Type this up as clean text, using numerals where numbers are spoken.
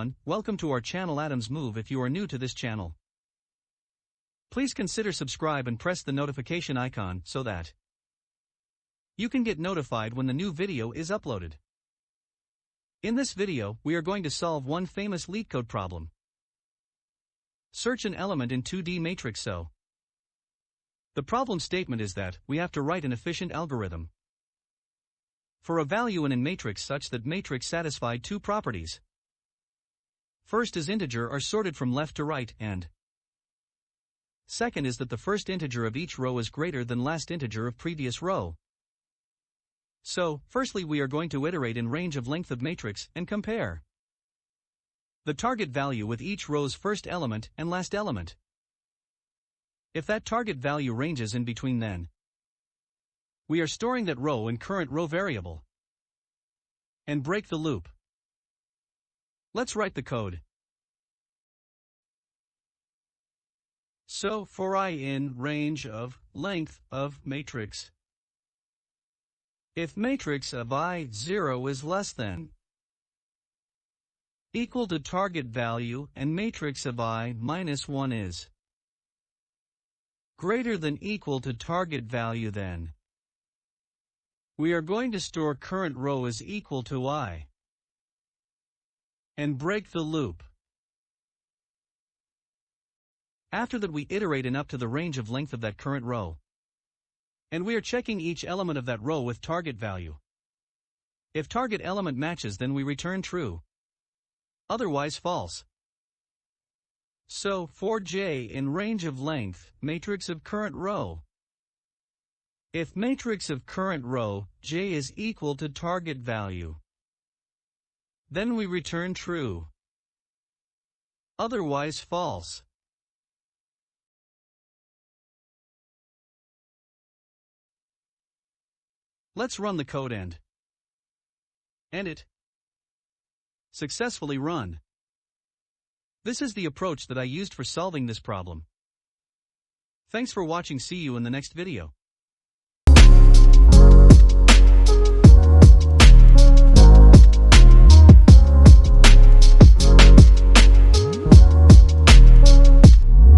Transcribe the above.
everyone, welcome to our channel Adam's Move. If you are new to this channel, please consider subscribe and press the notification icon so that you can get notified when the new video is uploaded. In this video, we are going to solve one famous Leetcode problem. Search an element in 2D matrix. So, the problem statement is that we have to write an efficient algorithm for a value in a matrix such that matrix satisfy two properties. First is integer are sorted from left to right, and second is that the first integer of each row is greater than last integer of previous row. So, firstly we are going to iterate in range of length of matrix and compare the target value with each row's first element and last element. If that target value ranges in between, then we are storing that row in current row variable and break the loop. Let's write the code. So, for I in range of length of matrix, if matrix of I 0 is less than equal to target value and matrix of I minus 1 is greater than equal to target value, then we are going to store current row is equal to I and break the loop. After that we iterate in up to the range of length of that current row, and we are checking each element of that row with target value. If target element matches, then we return true, otherwise false. So, for j in range of length, matrix of current row, if matrix of current row, j is equal to target value, then we return true, otherwise false. Let's run the code and it successfully run. This is the approach that I used for solving this problem. Thanks for watching. See you in the next video.